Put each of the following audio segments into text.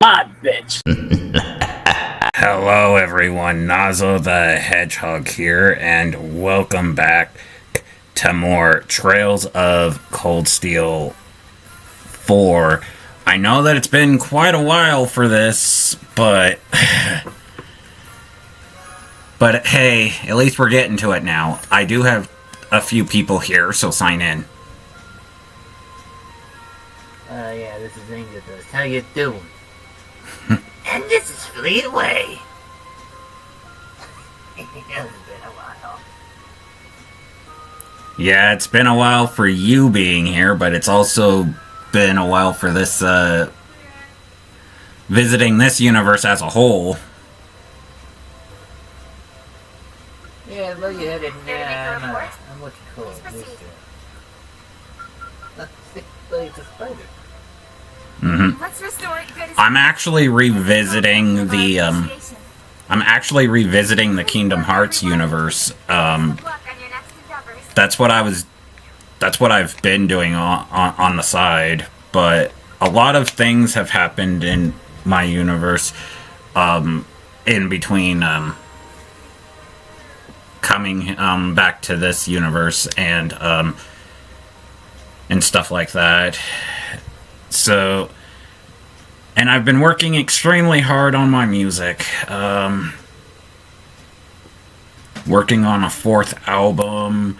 hot bitch. Hello everyone, Nazo the Hedgehog here, and welcome back to more Trails of Cold Steel 4. I know that it's been quite a while for this, but hey, at least we're getting to it now. I do have a few people here, so sign in. Yeah, this is Ingrid. How you doing? And this is Fleetway. It's been a while. Yeah, it's been a while for you being here, but it's also been a while for this, visiting this universe as a whole. Yeah, look at it now. I'm what you call it. It's a spider. Mm-hmm. I'm actually revisiting the Kingdom Hearts universe. That's what I've been doing on the side, but a lot of things have happened in my universe in between coming back to this universe and stuff like that. So, and I've been working extremely hard on my music. Working on a 4th album,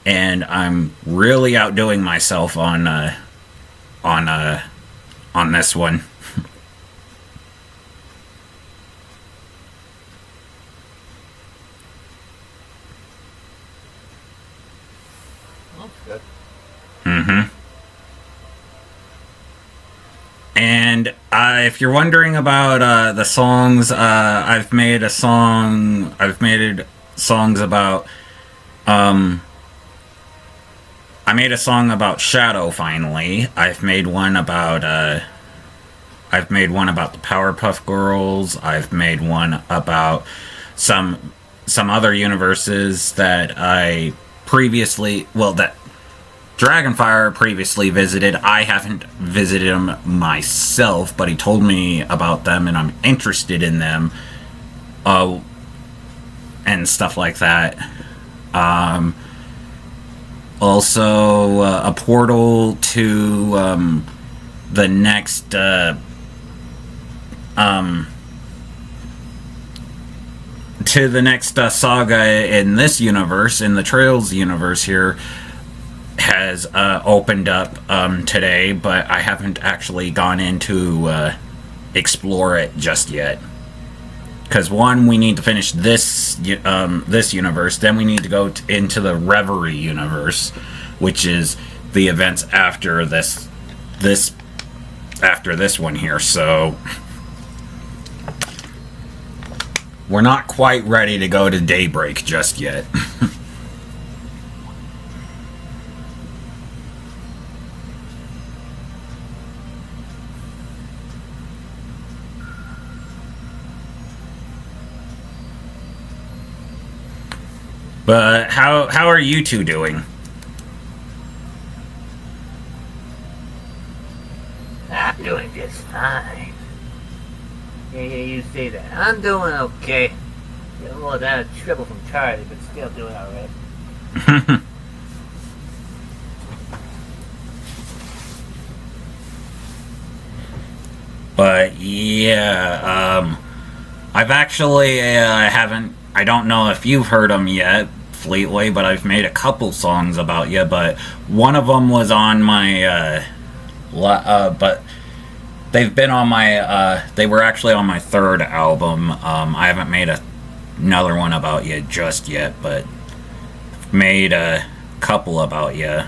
and I'm really outdoing myself on this one. That's good. Mm-hmm. And if you're wondering about the songs, I've made songs about. I made a song about Shadow. Finally, I've made one about the Powerpuff Girls. I've made one about some other universes that I previously, that Dragonfire previously visited. I haven't visited them myself, but he told me about them, and I'm interested in them, and stuff like that. Also, a portal to the next saga in this universe, in the Trails universe here, has opened up today, but I haven't actually gone in to explore it just yet. Because one, we need to finish this universe, then we need to go into the Reverie universe, which is the events after this one here. So we're not quite ready to go to Daybreak just yet. But how are you two doing? I'm doing just fine. Yeah, you say that. I'm doing okay. Got a little down of trouble from Charlie, but still doing alright. But yeah, I've actually I don't know if you've heard them yet, Fleetway, but I've made a couple songs about you. But one of them was on my but they've been on my they were actually on my 3rd album. I haven't made another one about you just yet, but made a couple about you.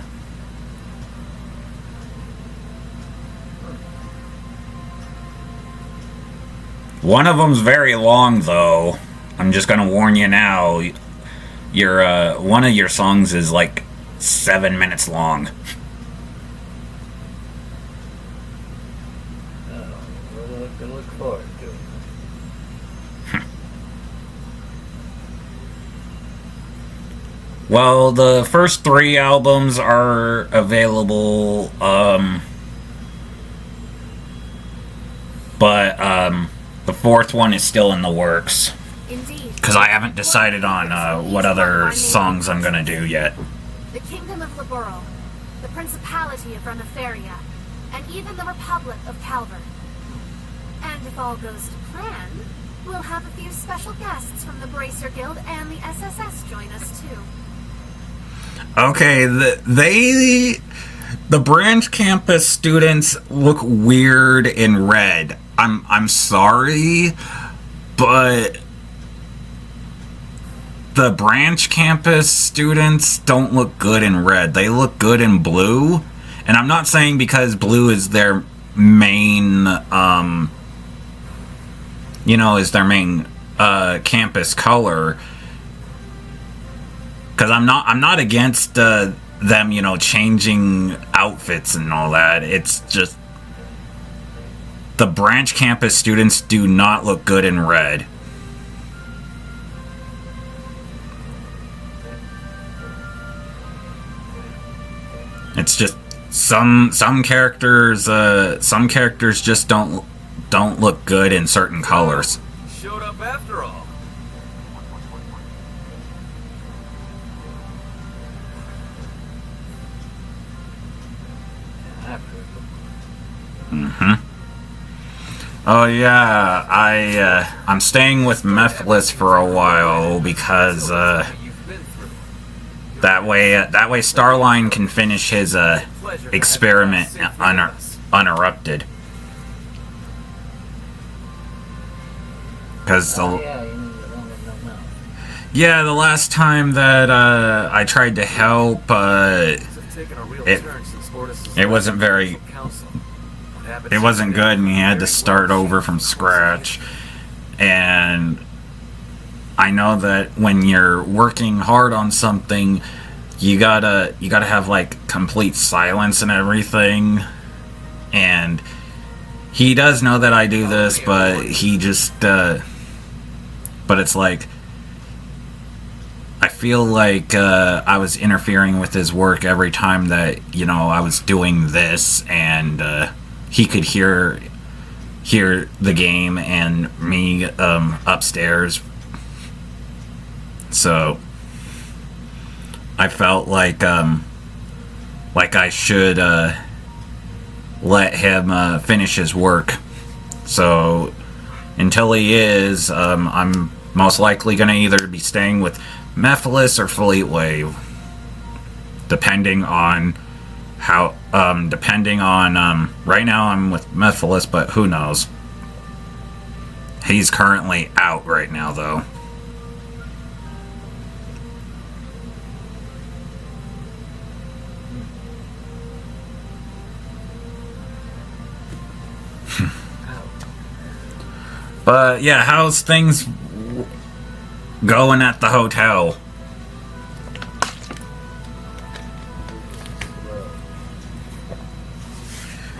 One of them's very long, though. I'm just gonna warn you now. Your one of your songs is like 7 minutes long. Oh, we'll look forward to it. Well, the first 3 albums are available but the fourth one is still in the works. Indeed. Because I haven't decided on what other songs I'm gonna do yet. The Kingdom of Laboral, the Principality of Reniferia, and even the Republic of Calvert. And if all goes to plan, we'll have a few special guests from the Bracer Guild and the SSS join us too. Okay, the branch campus students look weird in red. I'm sorry, but the branch campus students don't look good in red. They look good in blue. And I'm not saying because blue is their main is their main campus color. Because I'm not against them, changing outfits and all that. It's just the branch campus students do not look good in red. It's just some characters just don't look good in certain colors. Showed up after all. Oh yeah, I'm staying with Mephiles for a while because that way Starline can finish his experiment uninterrupted. Because the last time that I tried to help, it wasn't good, and he had to start over from scratch. And I know that when you're working hard on something, you gotta have like complete silence and everything. And he does know that I do this, but he just but it's like I feel like I was interfering with his work every time that I was doing this, and he could hear the game and me upstairs. So I felt like I should let him finish his work. So until he is, I'm most likely going to either be staying with Mephiles or Fleetwave, depending on how right now I'm with Mephiles, but who knows. He's currently out right now though. But yeah, how's things going at the hotel?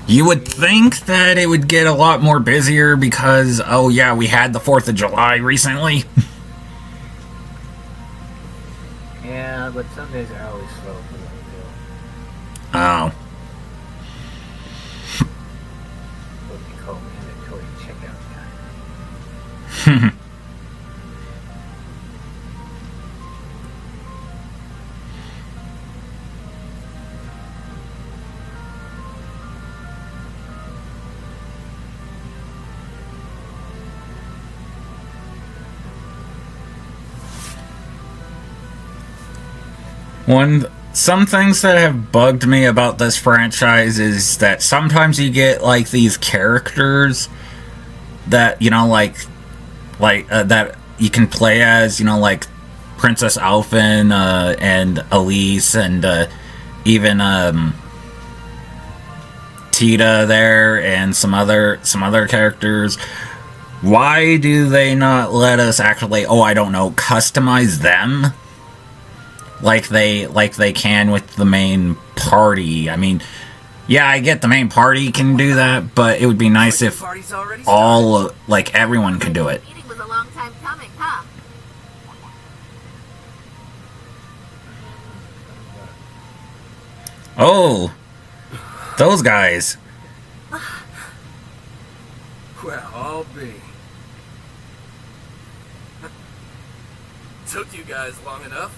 You would think that it would get a lot more busier because, oh yeah, we had the 4th of July recently. Yeah, but some days are always slow for what Oh. they call mandatory checkout time. Some things that have bugged me about this franchise is that sometimes you get like these characters that that you can play as, like Princess Alphen and Elise and even Tita there and some other characters. Why do they not let us actually, customize them? Like they can with the main party. I mean, yeah, I get the main party can do that, but it would be nice if everyone could do it. Meeting was a long time coming, huh? Oh, those guys. Well, all be? Took you guys long enough.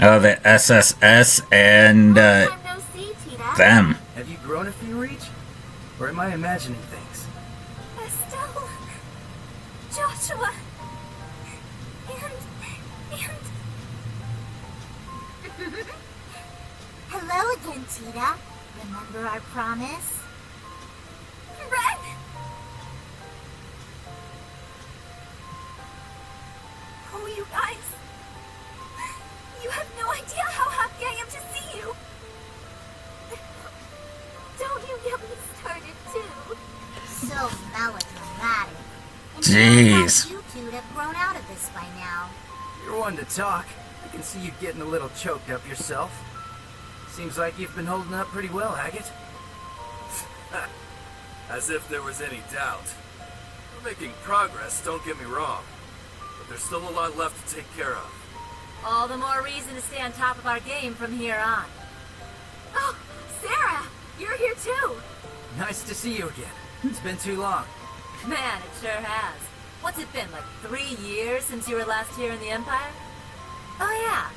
Oh, the SSS and Long time no see, Tita. them. Have you grown a few, Reach? Or am I imagining things? Estelle, Joshua, and hello again, Tita. Remember our promise? Ren! Oh, you guys. You have no idea how happy I am to see you. Don't you get me started, too? So melodramatic. And Jeez. you two would have grown out of this by now. You're one to talk. I can see you getting a little choked up yourself. Seems like you've been holding up pretty well, Agate. As if there was any doubt. We're making progress, don't get me wrong. But there's still a lot left to take care of. All the more reason to stay on top of our game from here on. Oh, Sarah, you're here too. Nice to see you again. It's been too long. Man, it sure has. What's it been, like 3 years since you were last here in the Empire? Oh yeah,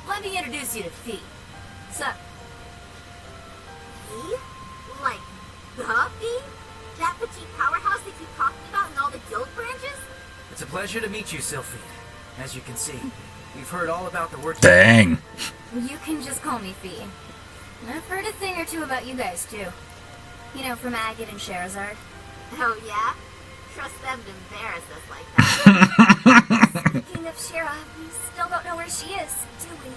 let me introduce you to Fee. So, Fee? Like the Fee? That petite powerhouse they keep talking about in all the guild branches? It's a pleasure to meet you, Sylphie. As you can see, we've heard all about the work. Dang. You can just call me Fee. I've heard a thing or two about you guys, too. You know, from Agate and Sherazard. Oh yeah? Trust them to embarrass us like that. Speaking of Shera, we still don't know where she is, do we?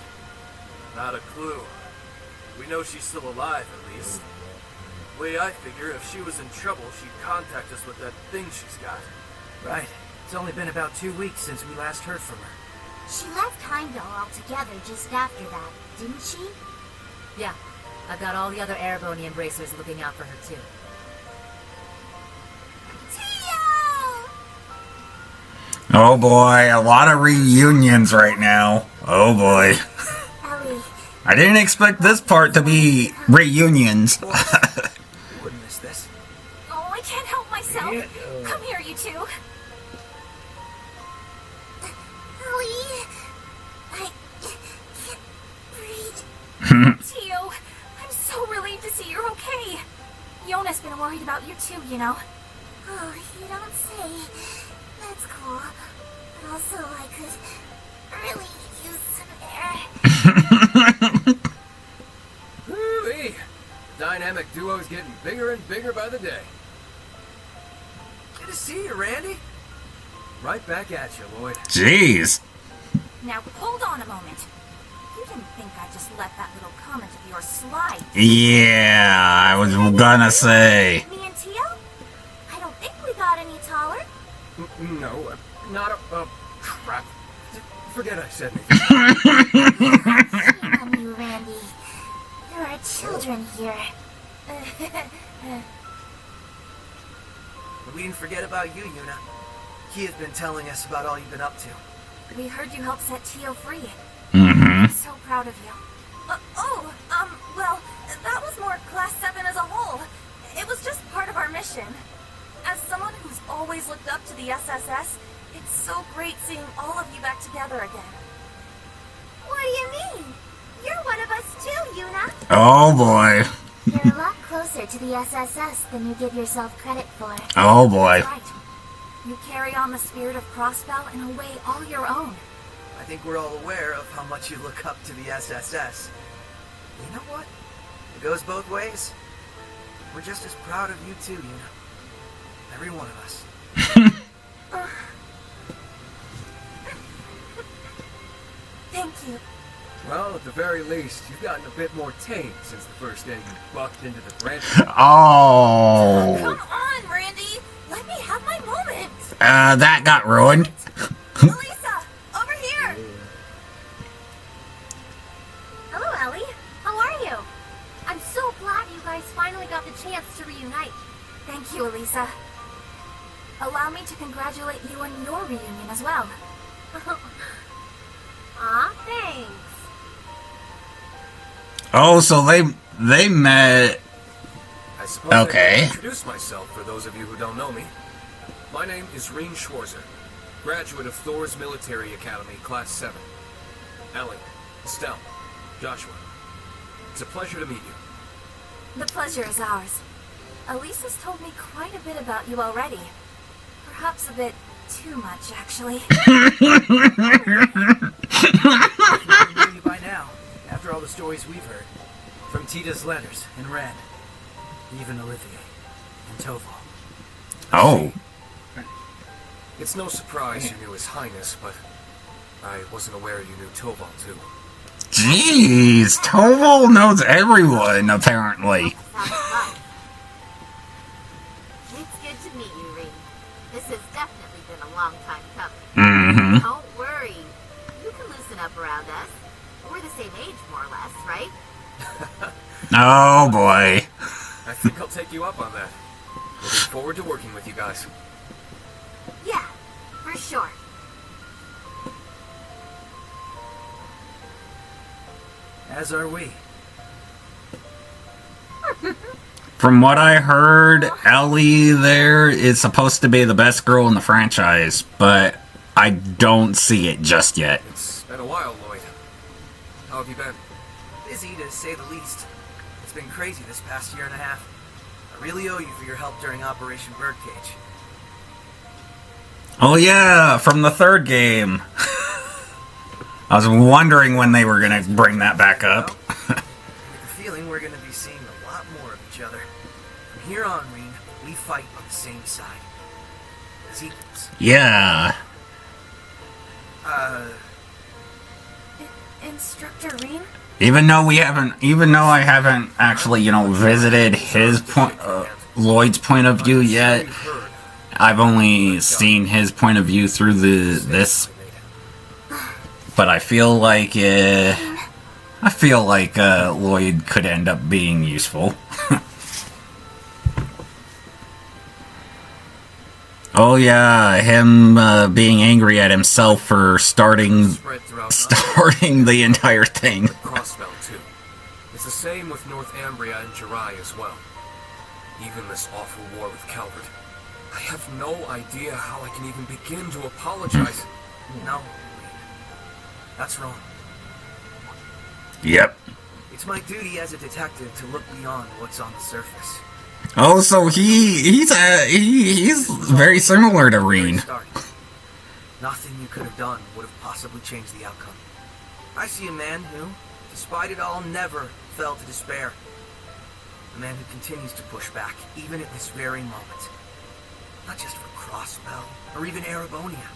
Not a clue. We know she's still alive, at least. Way I figure, if she was in trouble, she'd contact us with that thing she's got. Right. It's only been about 2 weeks since we last heard from her. She left Heimdall altogether just after that, didn't she? yeah, I've got all the other Erebonian bracers looking out for her too. Tio! Oh boy, a lot of reunions right now. Oh boy. Ellie, I didn't expect this part to be reunions. You wouldn't miss this. oh, I can't help myself. Yeah. Come here, you two. Ellie, I can't breathe. Tio, I'm so relieved to see you're okay. Yona's been worried about you too, you know. Oh, you don't say. That's cool. But also, I could really use some air. Woo-wee! The dynamic duo's getting bigger and bigger by the day. Good to see you, Randy. Right back at you, Lloyd. Jeez. Now, hold on a moment. You didn't think I just let that little comment of yours slide. Yeah, I was gonna say. Me and Tio? I don't think we got any taller. No, not a... crap. Forget I said anything. Shame on you, Randy. There are children here. We didn't forget about you, Yuna. He has been telling us about all you've been up to. We heard you helped set Tio free. Mm-hmm. I'm so proud of you. Well, that was more Class 7 as a whole. It was just part of our mission. As someone who's always looked up to the SSS, it's so great seeing all of you back together again. What do you mean? You're one of us too, Yuna. Oh boy. You're a lot closer to the SSS than you give yourself credit for. Oh boy. That's right. You carry on the spirit of Crossbell in a way all your own. I think we're all aware of how much you look up to the SSS. You know what? It goes both ways. We're just as proud of you too, Yuna. Every one of us. Thank you. Well, at the very least, you've gotten a bit more tame since the first day you bucked into the branch. Oh. Come on, Randy. Let me have my moment. That got ruined. Elisa, over here. Hello, Ellie. How are you? I'm so glad you guys finally got the chance to reunite. Thank you, Elisa. Allow me to congratulate you on your reunion as well. Aw, thanks. Oh, so they met suppose I Okay. can introduce myself for those of you who don't know me. My name is Reen Schwarzer, graduate of Thor's Military Academy, Class 7. Ellie, Estelle, Joshua. It's a pleasure to meet you. The pleasure is ours. Elise has told me quite a bit about you already. Perhaps a bit too much, actually. I knew you by now, after all the stories we've heard. From Tita's letters, and Ren. Even Olivier. And Toval. Oh. It's no surprise you knew His Highness, but I wasn't aware you knew Toval too. Jeez, Toval knows everyone, apparently. Sounds fun. It's good to meet you, Reed. This has definitely been a long time coming. Mm-hmm. Don't worry. You can loosen up around us. We're the same age, more or less, right? Oh, boy. I think I'll take you up on that. Looking forward to working with you guys. Yeah, for sure. As are we. From what I heard, Ellie there is supposed to be the best girl in the franchise, but I don't see it just yet. It's been a while, Lloyd. How have you been? Busy, to say the least. It's been crazy this past year and a half. I really owe you for your help during Operation Birdcage. Oh yeah, from the third game. I was wondering when they were gonna bring that back up. I get the feeling we're gonna be seeing a lot more of each other. From here on, Reen, we fight on the same side. As equals. Yeah. Instructor Reen? Even though I haven't actually, visited his Lloyd's point of view yet, We've heard. I've only seen his point of view through this. But I feel like Lloyd could end up being useful. Oh yeah, him being angry at himself for starting the entire thing. Crossbell, too. It's the same with North Ambria and Jirai as well. Even this awful war with Calvert. I have no idea how I can even begin to apologize. No, that's wrong. Yep. It's my duty as a detective to look beyond what's on the surface. Oh, so he's very similar to Reen. Nothing you could have done would have possibly changed the outcome. I see a man who, despite it all, never fell to despair. A man who continues to push back, even at this very moment. Not just for Crossbell, or even Erebonia,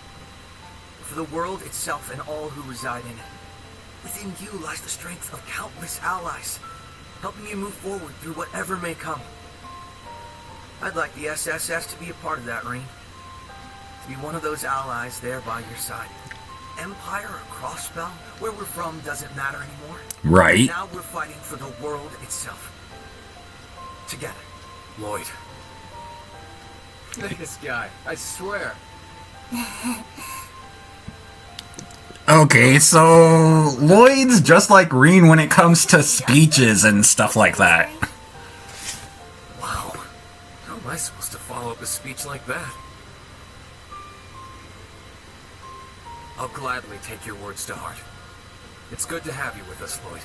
but for the world itself and all who reside in it. Within you lies the strength of countless allies, helping you move forward through whatever may come. I'd like the SSS to be a part of that, Reen. To be one of those allies there by your side. Empire or Crossbell, where we're from doesn't matter anymore. Right. Now we're fighting for the world itself. Together. Lloyd. This guy, I swear. Okay, so Lloyd's just like Reen when it comes to speeches and stuff like that. Wow. How am I supposed to follow up a speech like that? I'll gladly take your words to heart. It's good to have you with us, Lloyd.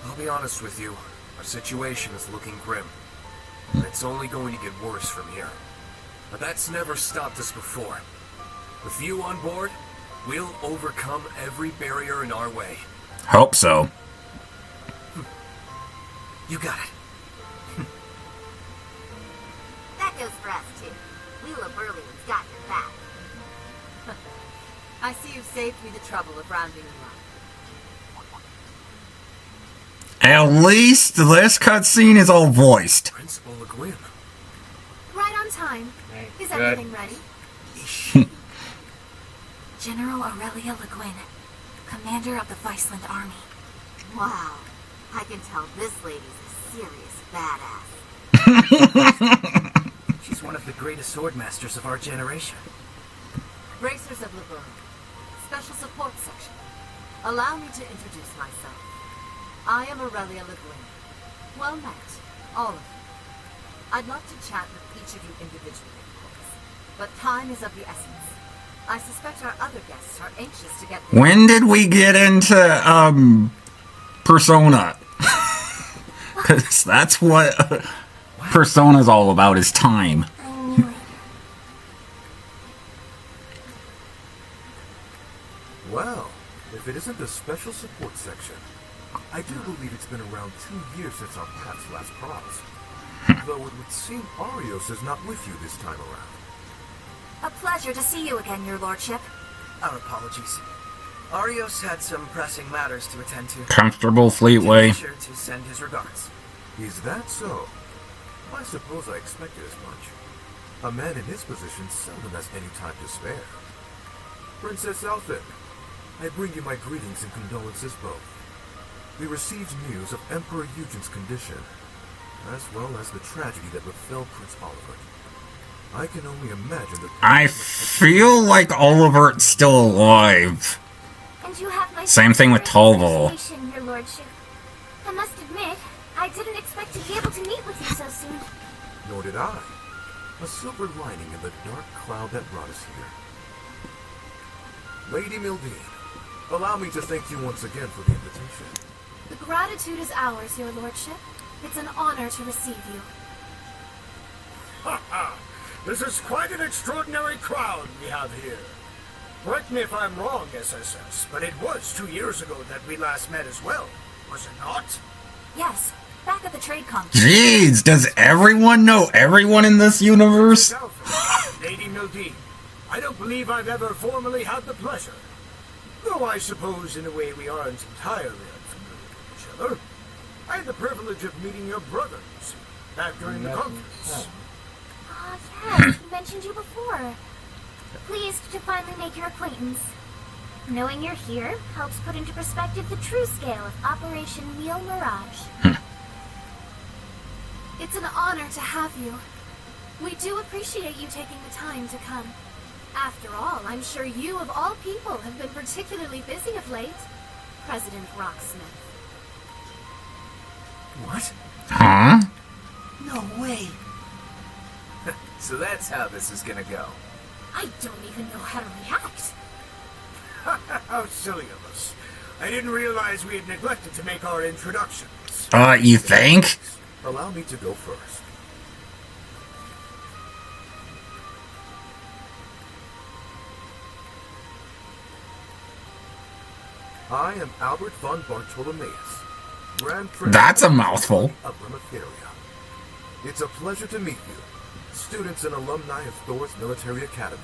I'll be honest with you, our situation is looking grim. And it's only going to get worse from here. But that's never stopped us before. With you on board, we'll overcome every barrier in our way. Hope so. You got it. That goes for us, too. Leela Burley's got your back. I see you've saved me the trouble of rounding you up. At least this cutscene is all voiced. Principal Le Guin. Right on time. Right, Is good. everything ready? General Aurelia Le Guin, commander of the Viceland Army. Wow. I can tell this lady's a serious badass. She's one of the greatest swordmasters of our generation. Bracers of Liburn. Special Support Section. Allow me to introduce myself. I am Aurelia Le Guin. Well met, all of you. I'd love to chat with each of you individually, of course, but time is of the essence. I suspect our other guests are anxious to get there. When did we get into, Persona? Because that's what Persona's all about, is time. I knew it. Well, if it isn't the special support section, I do believe it's been around 2 years since our paths last crossed. Though it would seem Arios is not with you this time around. A pleasure to see you again, your lordship. Our apologies. Arios had some pressing matters to attend to. Comfortable, Fleetway. Be sure to send his regards. Is that so? I suppose I expected as much. A man in his position seldom has any time to spare. Princess Elphin, I bring you my greetings and condolences both. We received news of Emperor Eugen's condition, as well as the tragedy that befell Prince Oliver. I can only imagine that... I feel like Oliver's still alive. And you have my Same thing with Tolval. appreciation, your lordship. I must admit, I didn't expect to be able to meet with you so soon. Nor did I. A silver lining in the dark cloud that brought us here. Lady Mildine, allow me to thank you once again for the invitation. The gratitude is ours, your lordship. It's an honor to receive you. Ha ha! This is quite an extraordinary crowd we have here. Correct me if I'm wrong, SSS, but it was 2 years ago that we last met as well, was it not? Yes, back at the trade conference. Jeez, does everyone know everyone in this universe? Lady Mildine, I don't believe I've ever formally had the pleasure. Though I suppose in a way we aren't entirely unfamiliar with each other. I had the privilege of meeting your brothers back during the conference. Ah, yes, he mentioned you before. Pleased to finally make your acquaintance. Knowing you're here helps put into perspective the true scale of Operation Wheel Mirage. It's an honor to have you. We do appreciate you taking the time to come. After all, I'm sure you of all people have been particularly busy of late. President Rocksmith. What? Huh? No way. So that's how this is gonna go. I don't even know how to react. How silly of us. I didn't realize we had neglected to make our introductions. You think? Allow me to go first. I am Albert von Bartolomeus, Grand Prince That's a mouthful. of Rematheria. It's a pleasure to meet you, students and alumni of Thor's Military Academy.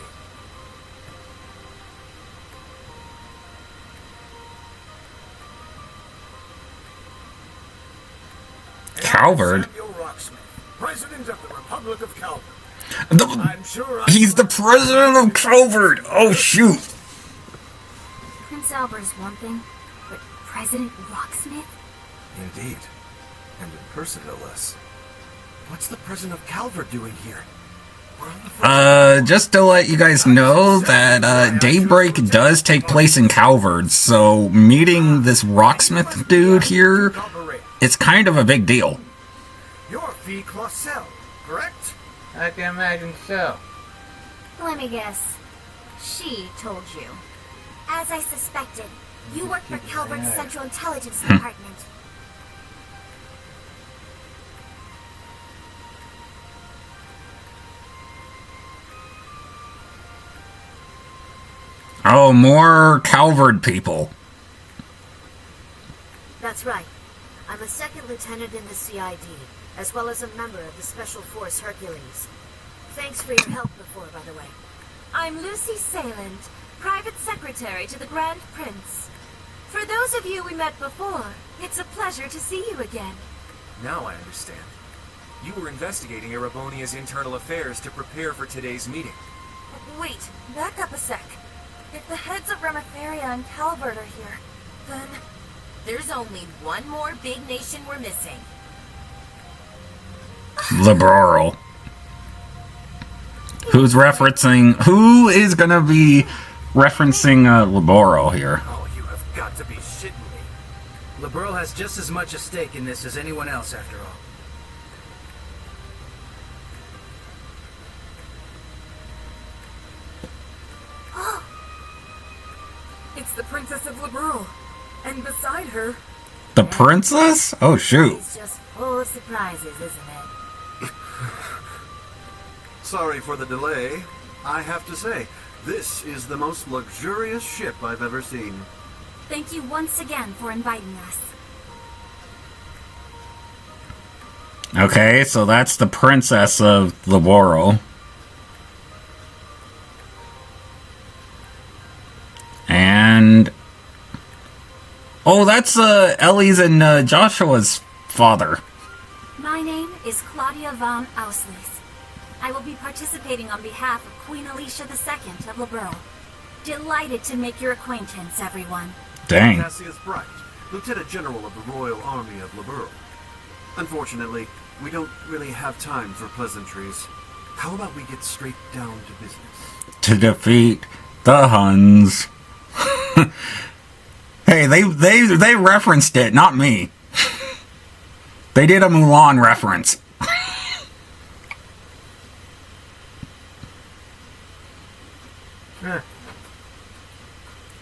Calvard? Samuel Rocksmith, President of the Republic of Calvard. The- I'm sure he's the president of Calvard! Oh, shoot! Prince Albert's one thing, but President Rocksmith? Indeed. And in person, no less. What's the president of Calvard doing here? We're on the front. Just to let you guys know that, Daybreak does take place in Calvard, so meeting this Rocksmith dude here, it's kind of a big deal. You're Fee Clausel, correct? I can imagine so. Let me guess. She told you. As I suspected, you work for Calvard's Central Intelligence Department. Oh, more Calvard people. That's right. I'm a second lieutenant in the CID, as well as a member of the Special Force Hercules. Thanks for your help before, by the way. I'm Lucy Sayland, private secretary to the Grand Prince. For those of you we met before, it's a pleasure to see you again. Now I understand. You were investigating Erebonia's internal affairs to prepare for today's meeting. Wait, back up a sec. If the heads of Rematheria and Calvard are here, then... There's only one more big nation we're missing. Liberal. Who is gonna be referencing, Liboro here? Oh, you have got to be shitting me. LeBurl has just as much a stake in this as anyone else, after all. It's the Princess of Liberl. And beside her... The princess? Oh, shoot. It's just full of surprises, isn't it? Sorry for the delay. I have to say, this is the most luxurious ship I've ever seen. Thank you once again for inviting us. Okay, so that's the Princess of Liberl. And... oh, that's Ellie's and Joshua's father. My name is Claudia von Auslis. I will be participating on behalf of Queen Alicia II of Liberl. Delighted to make your acquaintance, everyone. Dang. Cassius Bright, Lieutenant General of the Royal Army of Liberl. Unfortunately, we don't really have time for pleasantries. How about we get straight down to business? To defeat the Huns. Hey, they referenced it, not me. They did a Mulan reference.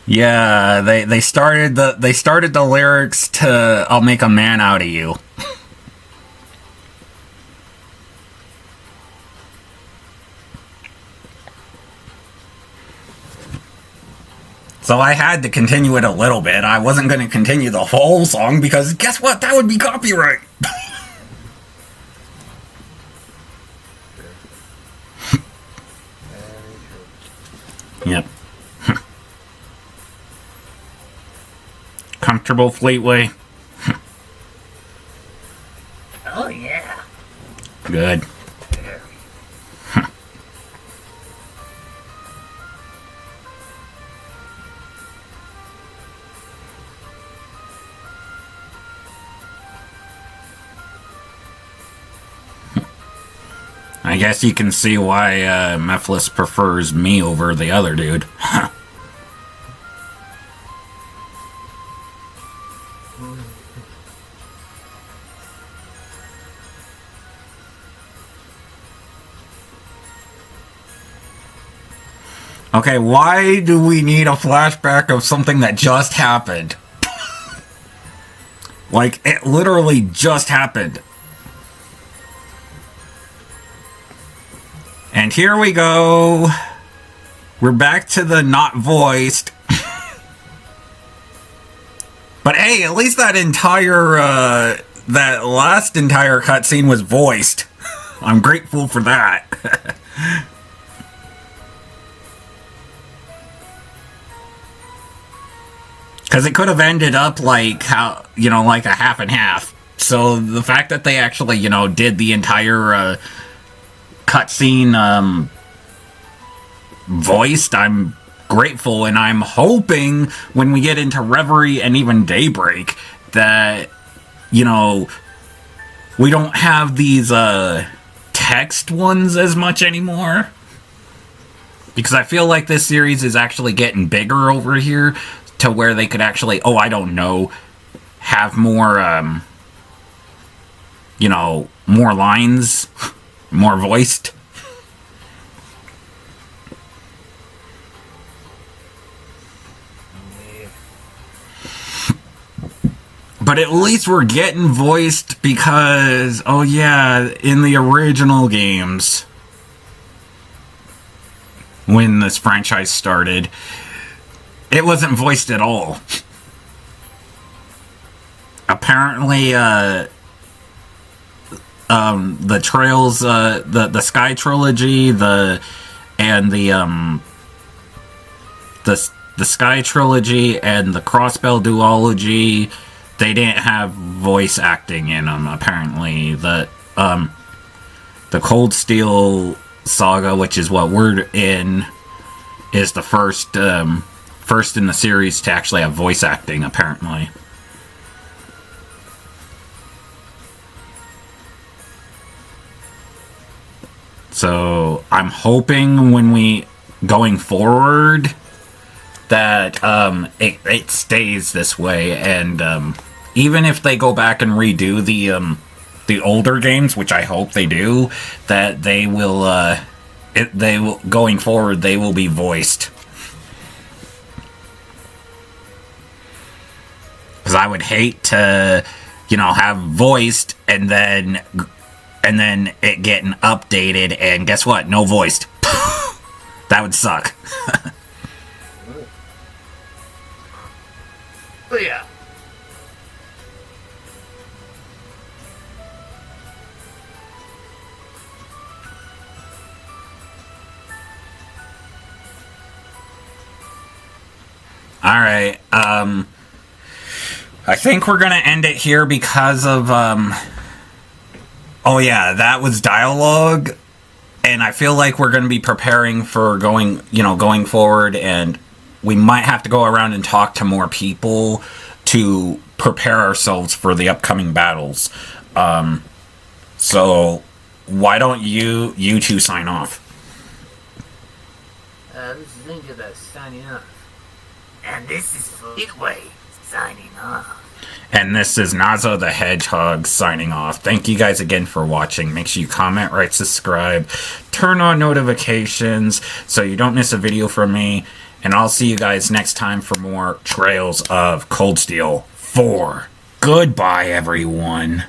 Yeah, they started the lyrics to "I'll make a man out of you." So I had to continue it a little bit. I wasn't going to continue the whole song because guess what? That would be copyright. Yep. Comfortable, Fleetway? Oh, yeah. Good. I guess you can see why Mephiles prefers me over the other dude. Okay, why do we need a flashback of something that just happened? Like, it literally just happened. And here we go. We're back to the not voiced. But hey, at least that entire, that last entire cutscene was voiced. I'm grateful for that. Because it could have ended up like how, like a half and half. So the fact that they actually, did the entire cutscene voiced, I'm grateful, and I'm hoping when we get into Reverie and even Daybreak that, we don't have these text ones as much anymore. Because I feel like this series is actually getting bigger over here to where they could actually, I don't know, have more, more lines, more voiced. But at least we're getting voiced because, in the original games, when this franchise started, it wasn't voiced at all. Apparently, the Trails, the Sky Trilogy, the Sky Trilogy and the Crossbell Duology, they didn't have voice acting in them. Apparently, the Cold Steel Saga, which is what we're in, is the first in the series to actually have voice acting, apparently. So I'm hoping when we going forward that it stays this way, and even if they go back and redo the older games, which I hope they do, that they will going forward they will be voiced. I would hate to, have voiced and then it getting updated and guess what? No voiced. That would suck. But yeah. Alright, I think we're gonna end it here because of, oh yeah, that was dialogue, and I feel like we're gonna be preparing for going forward, and we might have to go around and talk to more people to prepare ourselves for the upcoming battles. So, why don't you two sign off? This is Incubus signing off. And this is Fleetway signing off. And this is Nazo the Hedgehog signing off. Thank you guys again for watching. Make sure you comment, rate, subscribe, turn on notifications so you don't miss a video from me. And I'll see you guys next time for more Trails of Cold Steel 4. Goodbye, everyone.